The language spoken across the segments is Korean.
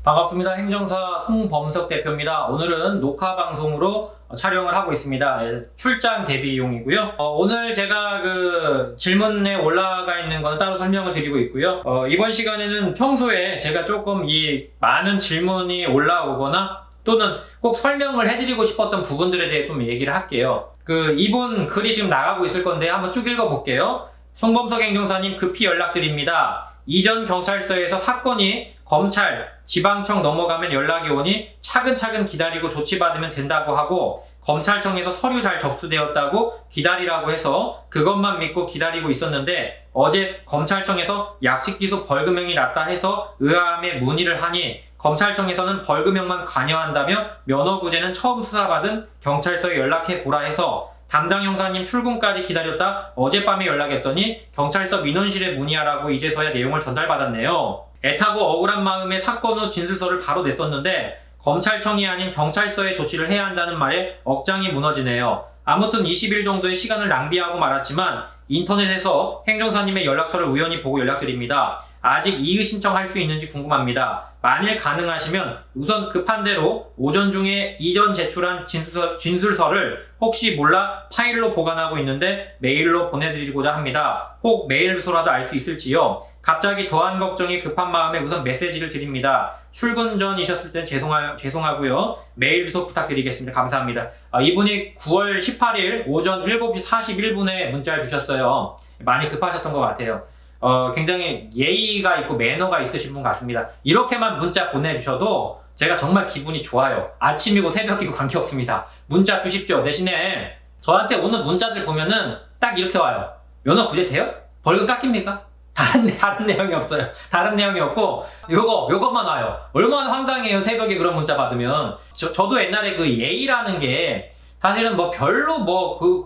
반갑습니다. 행정사 송범석 대표입니다. 오늘은 녹화 방송으로 촬영을 하고 있습니다. 출장 대비용이고요. 오늘 제가 그 질문에 올라가 있는 건 따로 설명을 드리고 있고요. 이번 시간에는 평소에 제가 조금 이 많은 질문이 올라오거나 또는 꼭 설명을 해드리고 싶었던 부분들에 대해 좀 얘기를 할게요. 이분 글이 지금 나가고 있을 건데 한번 쭉 읽어볼게요. 송범석 행정사님 급히 연락드립니다. 이전 경찰서에서 사건이 검찰, 지방청 넘어가면 연락이 오니 차근차근 기다리고 조치받으면 된다고 하고 검찰청에서 서류 잘 접수되었다고 기다리라고 해서 그것만 믿고 기다리고 있었는데 어제 검찰청에서 약식기소 벌금형이 났다 해서 의아함에 문의를 하니 검찰청에서는 벌금형만 관여한다며 면허구제는 처음 수사받은 경찰서에 연락해보라 해서 담당 형사님 출근까지 기다렸다 어젯밤에 연락했더니 경찰서 민원실에 문의하라고 이제서야 내용을 전달받았네요. 애타고 억울한 마음에 사건 후 진술서를 바로 냈었는데 검찰청이 아닌 경찰서에 조치를 해야 한다는 말에 억장이 무너지네요. 아무튼 20일 정도의 시간을 낭비하고 말았지만 인터넷에서 행정사님의 연락처를 우연히 보고 연락드립니다. 아직 이의 신청할 수 있는지 궁금합니다. 만일 가능하시면 우선 급한 대로 오전 중에 이전 제출한 진술서를 혹시 몰라 파일로 보관하고 있는데 메일로 보내드리고자 합니다. 꼭 메일 주소라도 알 수 있을지요? 갑자기 더한 걱정이 급한 마음에 우선 메시지를 드립니다. 출근 전이셨을 땐 죄송하고요. 메일 주소 부탁드리겠습니다. 감사합니다. 이분이 9월 18일 오전 7시 41분에 문자를 주셨어요. 많이 급하셨던 것 같아요. 굉장히 예의가 있고 매너가 있으신 분 같습니다. 이렇게만 문자 보내주셔도 제가 정말 기분이 좋아요. 아침이고 새벽이고 관계없습니다. 문자 주십시오. 대신에 저한테 오는 문자들 보면은 딱 이렇게 와요. 면허 구제 돼요? 벌금 깎입니까? 다른 내용이 없어요. 다른 내용이 없고 요것만 와요. 얼마나 황당해요. 새벽에 그런 문자 받으면. 저도 옛날에 그 예의라는 게 사실은 뭐 별로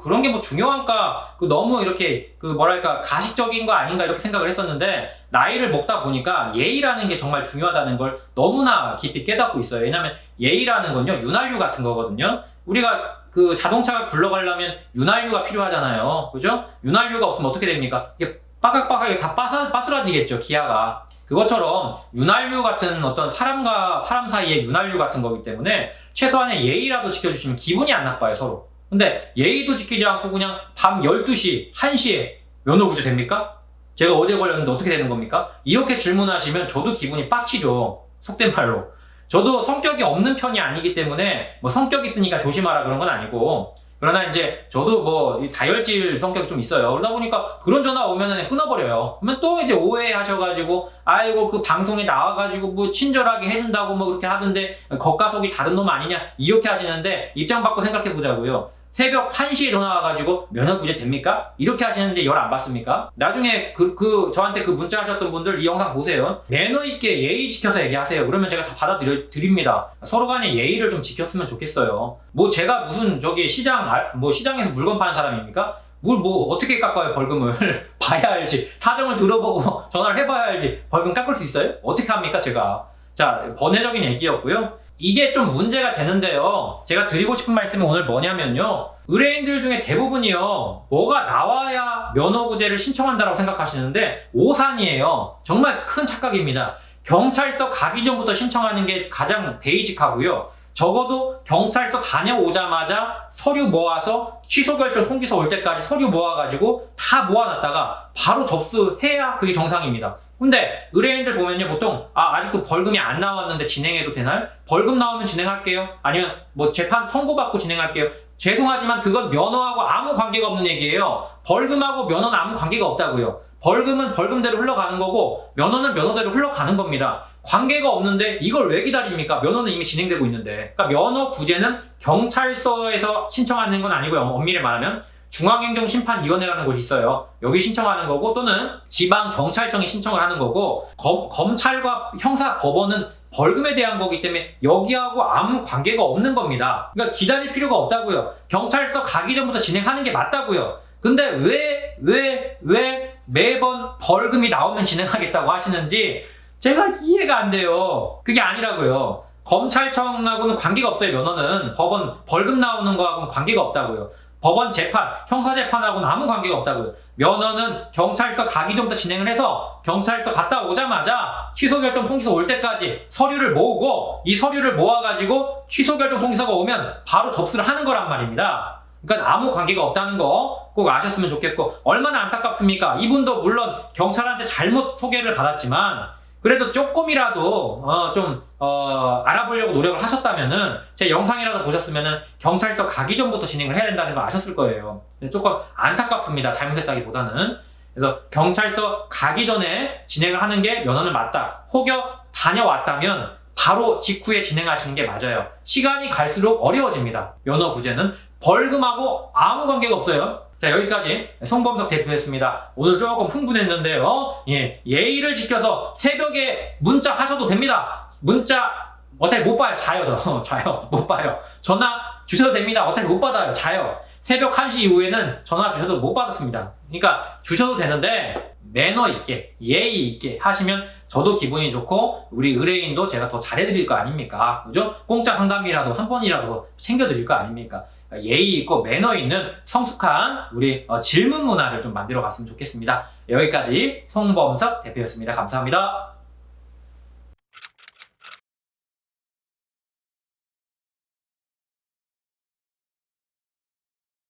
그런 게 뭐 중요한가, 너무 이렇게 뭐랄까 가식적인 거 아닌가 이렇게 생각을 했었는데 나이를 먹다 보니까 예의라는 게 정말 중요하다는 걸 너무나 깊이 깨닫고 있어요. 왜냐면 예의라는 건요, 윤활유 같은 거거든요. 우리가 자동차가 굴러가려면 윤활유가 필요하잖아요. 그죠? 윤활유가 없으면 어떻게 됩니까? 이게 빠각빠각하게 다 빠스라지겠죠, 기아가. 그것처럼 윤활유 같은 어떤 사람과 사람 사이의 윤활유 같은 거기 때문에 최소한의 예의라도 지켜주시면 기분이 안 나빠요, 서로. 근데 예의도 지키지 않고 그냥 밤 12시, 1시에 면허 구제 됩니까? 제가 어제 걸렸는데 어떻게 되는 겁니까? 이렇게 질문하시면 저도 기분이 빡치죠. 속된 말로. 저도 성격이 없는 편이 아니기 때문에 성격 있으니까 조심하라 그런 건 아니고, 그러나 이제 저도 다혈질 성격이 좀 있어요. 그러다 보니까 그런 전화 오면은 끊어버려요. 그러면 또 이제 오해하셔가지고 아이고 그 방송에 나와가지고 친절하게 해준다고 그렇게 하던데 겉과속이 다른 놈 아니냐 이렇게 하시는데 입장 바꿔 생각해 보자고요. 새벽 1시에 전화 와가지고 면허 구제 됩니까? 이렇게 하시는데 열 안 받습니까? 나중에 저한테 문자 하셨던 분들 이 영상 보세요. 매너 있게 예의 지켜서 얘기하세요. 그러면 제가 다 받아드립니다. 서로 간에 예의를 좀 지켰으면 좋겠어요. 제가 무슨 시장에서 물건 파는 사람입니까? 어떻게 깎아요, 벌금을? 봐야 알지. 사정을 들어보고 전화를 해봐야 알지. 벌금 깎을 수 있어요? 어떻게 합니까, 제가? 자, 번외적인 얘기였고요. 이게 좀 문제가 되는데요. 제가 드리고 싶은 말씀은 오늘 뭐냐면요. 의뢰인들 중에 대부분이요. 뭐가 나와야 면허구제를 신청한다고 생각하시는데 오산이에요. 정말 큰 착각입니다. 경찰서 가기 전부터 신청하는 게 가장 베이직하고요. 적어도 경찰서 다녀오자마자 서류 모아서 취소 결정 통지서 올 때까지 서류 모아가지고 다 모아놨다가 바로 접수해야 그게 정상입니다. 근데 의뢰인들 보면요, 보통 아직도 벌금이 안 나왔는데 진행해도 되나요? 벌금 나오면 진행할게요. 아니면 재판 선고받고 진행할게요. 죄송하지만 그건 면허하고 아무 관계가 없는 얘기예요. 벌금하고 면허는 아무 관계가 없다고요. 벌금은 벌금대로 흘러가는 거고 면허는 면허대로 흘러가는 겁니다. 관계가 없는데 이걸 왜 기다립니까? 면허는 이미 진행되고 있는데. 그러니까 면허 구제는 경찰서에서 신청하는 건 아니고요. 엄밀히 말하면 중앙행정심판위원회라는 곳이 있어요. 여기 신청하는 거고 또는 지방경찰청이 신청을 하는 거고 검찰과 형사법원은 벌금에 대한 거기 때문에 여기하고 아무 관계가 없는 겁니다. 그러니까 기다릴 필요가 없다고요. 경찰서 가기 전부터 진행하는 게 맞다고요. 근데 왜 매번 벌금이 나오면 진행하겠다고 하시는지 제가 이해가 안 돼요. 그게 아니라고요. 검찰청하고는 관계가 없어요. 면허는 벌금 나오는 거하고는 관계가 없다고요. 법원 재판, 형사 재판하고는 아무 관계가 없다고요. 면허는 경찰서 가기 전부터 진행을 해서 경찰서 갔다 오자마자 취소 결정 통지서 올 때까지 서류를 모으고 이 서류를 모아가지고 취소 결정 통지서가 오면 바로 접수를 하는 거란 말입니다. 그러니까 아무 관계가 없다는 거 꼭 아셨으면 좋겠고, 얼마나 안타깝습니까? 이분도 물론 경찰한테 잘못 소개를 받았지만 그래도 조금이라도 알아보려고 노력을 하셨다면은, 제 영상이라도 보셨으면은 경찰서 가기 전부터 진행을 해야 된다는 걸 아셨을 거예요. 조금 안타깝습니다. 잘못했다기보다는. 그래서 경찰서 가기 전에 진행을 하는 게 면허는 맞다. 혹여 다녀왔다면 바로 직후에 진행하시는 게 맞아요. 시간이 갈수록 어려워집니다. 면허 구제는 벌금하고 아무 관계가 없어요. 자, 여기까지 송범석 대표였습니다. 오늘 조금 흥분했는데요. 예의를 지켜서 새벽에 문자 하셔도 됩니다. 문자 어차피 못 봐요. 자요. 자요. 못 봐요. 전화 주셔도 됩니다. 어차피 못 받아요. 자요. 새벽 1시 이후에는 전화 주셔도 못 받았습니다. 그러니까 주셔도 되는데 매너 있게, 예의 있게 하시면 저도 기분이 좋고 우리 의뢰인도 제가 더 잘해드릴 거 아닙니까? 그죠? 공짜 상담이라도 한 번이라도 챙겨드릴 거 아닙니까? 예의 있고 매너 있는 성숙한 우리 질문 문화를 좀 만들어 갔으면 좋겠습니다. 여기까지 송범석 대표였습니다. 감사합니다.